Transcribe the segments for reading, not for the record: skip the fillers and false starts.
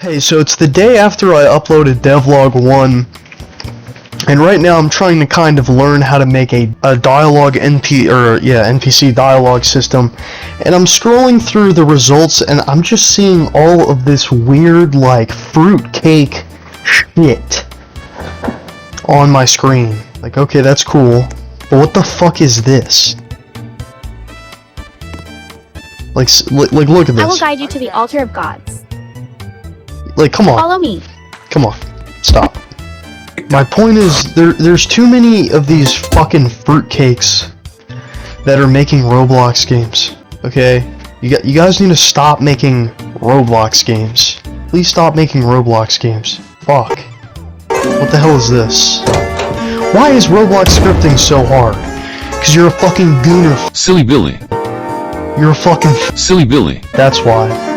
Hey, so it's the day after I uploaded Devlog 1, and right now I'm trying to kind of learn how to make a dialogue NPC dialogue system, and I'm scrolling through the results and I'm just seeing all of this weird, like, fruitcake shit on my screen. Like, okay, that's cool, but what the fuck is this? Like, look at this. I will guide you to the altar of gods. Like, come on. Follow me. Come on. Stop. My point is, there's too many of these fucking fruitcakes that are making Roblox games. Okay? You guys need to stop making Roblox games. Please stop making Roblox games. Fuck. What the hell is this? Why is Roblox scripting so hard? Because you're a fucking gooner. Silly Billy. You're a fucking Silly Billy. That's why.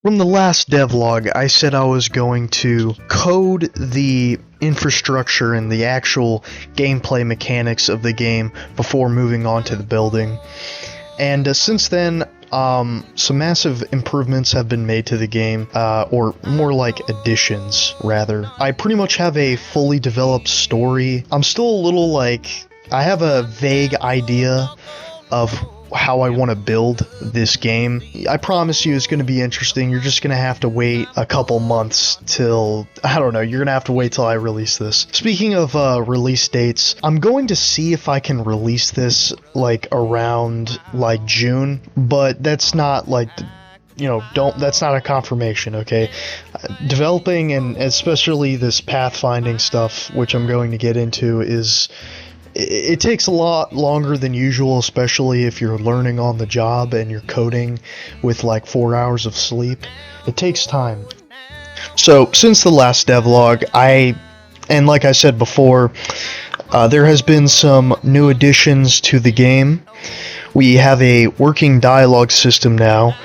From the last devlog, I said I was going to code the infrastructure and the actual gameplay mechanics of the game before moving on to the building. And since then, some massive improvements have been made to the game, or more like additions, rather. I pretty much have a fully developed story. I'm still a little I have a vague idea of how I want to build this game. I promise you it's going to be interesting. You're just going to have to wait a couple months till, I don't know, you're going to have to wait till I release this. Speaking of release dates, I'm going to see if I can release this around June, but that's not that's not a confirmation, okay? Developing, and especially this pathfinding stuff, which I'm going to get into, it takes a lot longer than usual, especially if you're learning on the job and you're coding with 4 hours of sleep. It takes time. So, since the last devlog, and like I said before, there has been some new additions to the game. We have a working dialogue system now,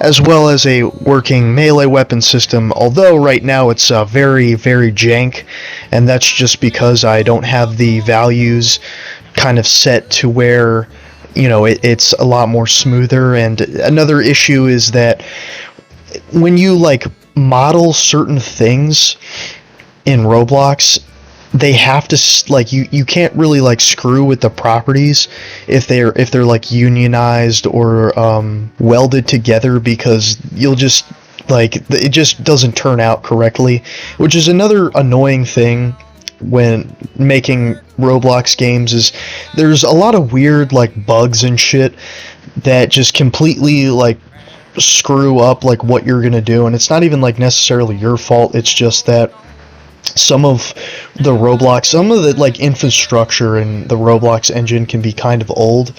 as well as a working melee weapon system, although right now it's very, very jank, and that's just because I don't have the values kind of set to where, it's a lot more smoother. And another issue is that when you, model certain things in Roblox, they have to, you can't really, screw with the properties if they're unionized or, welded together, because you'll just, it just doesn't turn out correctly, which is another annoying thing when making Roblox games. Is there's a lot of weird, bugs and shit that just completely, screw up, what you're gonna do, and it's not even, necessarily your fault. It's just that some of the infrastructure in the Roblox engine can be kind of old,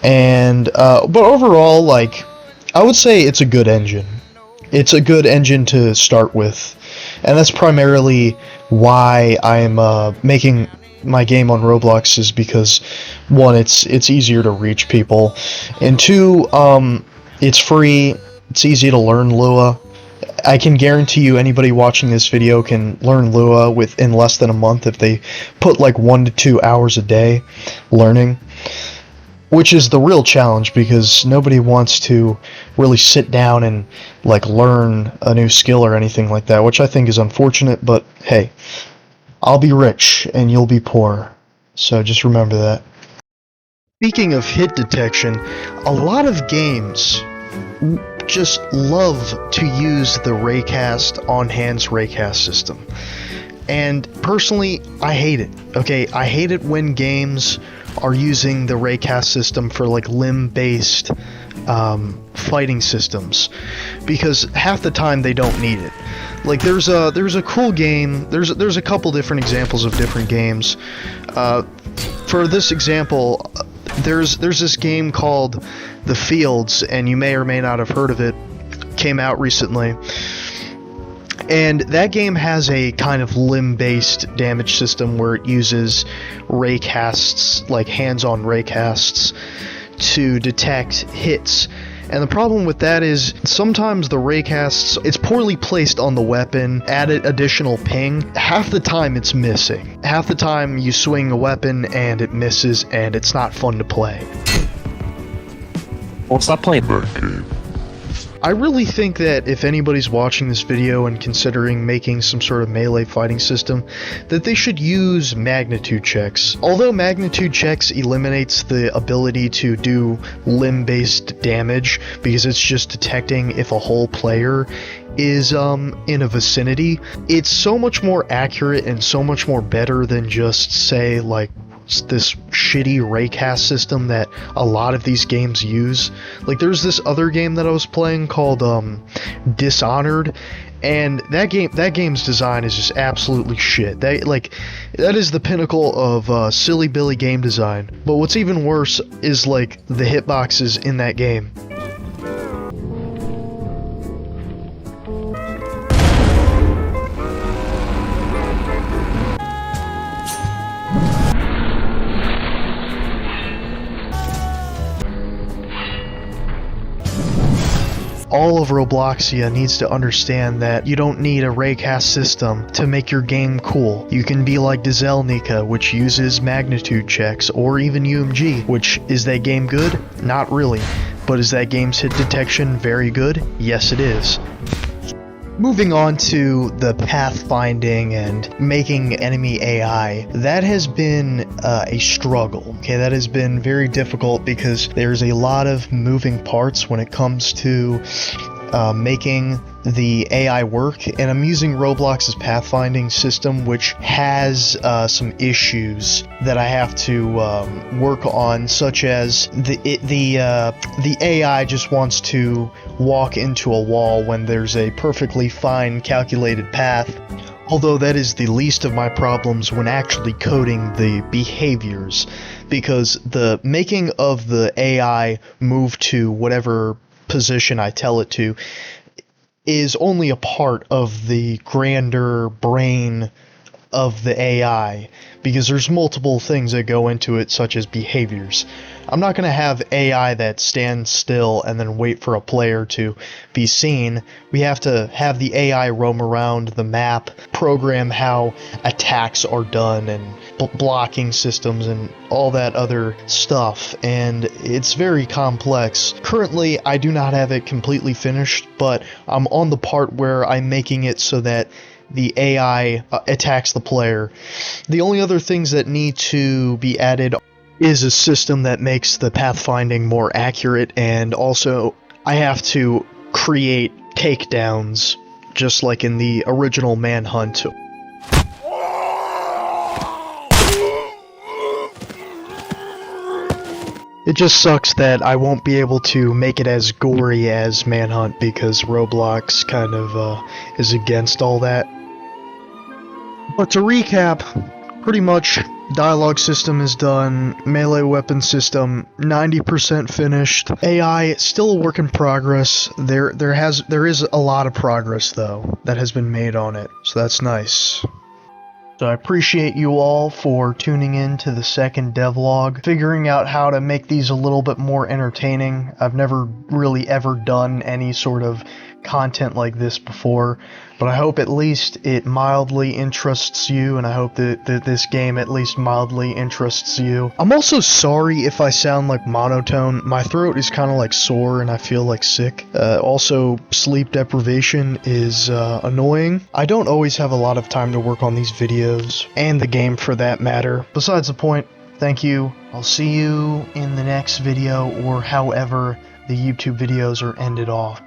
and but overall, I would say it's a good engine. It's a good engine to start with, and that's primarily why I'm making my game on Roblox, is because, one, it's easier to reach people, and two, it's free. It's easy to learn Lua. I can guarantee you anybody watching this video can learn Lua within less than a month if they put 1 to 2 hours a day learning, which is the real challenge, because nobody wants to really sit down and learn a new skill or anything like that, which I think is unfortunate. But hey, I'll be rich and you'll be poor, so just remember that. Speaking of hit detection, a lot of games just love to use the raycast on-hands raycast system, and personally I hate it. Okay, I hate it when games are using the raycast system for limb-based fighting systems, because half the time they don't need it. There's a cool game, there's a couple different examples of different games. For this example, there's this game called The Fields, and you may or may not have heard of it. Came out recently, and that game has a kind of limb-based damage system where it uses raycasts, hands-on raycasts, to detect hits. And the problem with that is sometimes the raycasts, it's poorly placed on the weapon, added additional ping. Half the time it's missing. Half the time you swing a weapon and it misses and it's not fun to play. Well, stop playing that game. I really think that if anybody's watching this video and considering making some sort of melee fighting system, that they should use magnitude checks. Although magnitude checks eliminates the ability to do limb-based damage, because it's just detecting if a whole player is in a vicinity, it's so much more accurate and so much more better than just, say, like, this shitty raycast system that a lot of these games use. Like, there's this other game that I was playing called Dishonored, and that game's design is just absolutely shit. That is the pinnacle of silly Billy game design. But what's even worse is like the hitboxes in that game. All of Robloxia needs to understand that you don't need a raycast system to make your game cool. You can be like Dezelnica, which uses magnitude checks, or even UMG, which is that game good? Not really. But is that game's hit detection very good? Yes, it is. Moving on to the pathfinding and making enemy AI, that has been a struggle. Okay, that has been very difficult because there's a lot of moving parts when it comes to making the AI work, and I'm using Roblox's pathfinding system, which has some issues that I have to work on, such as the AI just wants to walk into a wall when there's a perfectly fine calculated path. Although that is the least of my problems when actually coding the behaviors, because the making of the AI move to whatever position I tell it to is only a part of the grander brain of the AI, because there's multiple things that go into it, such as behaviors. I'm not going to have AI that stands still and then wait for a player to be seen. We have to have the AI roam around the map, program how attacks are done, and blocking systems and all that other stuff, and it's very complex. Currently, I do not have it completely finished, but I'm on the part where I'm making it so that the AI attacks the player. The only other things that need to be added is a system that makes the pathfinding more accurate, and also I have to create takedowns, just like in the original Manhunt. It just sucks that I won't be able to make it as gory as Manhunt, because Roblox kind of is against all that. But to recap, pretty much dialogue system is done, melee weapon system 90% finished, AI still a work in progress. There is a lot of progress though that has been made on it, so that's nice. So I appreciate you all for tuning in to the second devlog, figuring out how to make these a little bit more entertaining. I've never really ever done any sort of content like this before, but I hope at least it mildly interests you, and I hope that this game at least mildly interests you. I'm also sorry if I sound like monotone. My throat is kind of like sore and I feel like sick. Also, sleep deprivation is annoying. I don't always have a lot of time to work on these videos, and the game for that matter. Besides the point, thank you. I'll see you in the next video, or however the YouTube videos are ended off.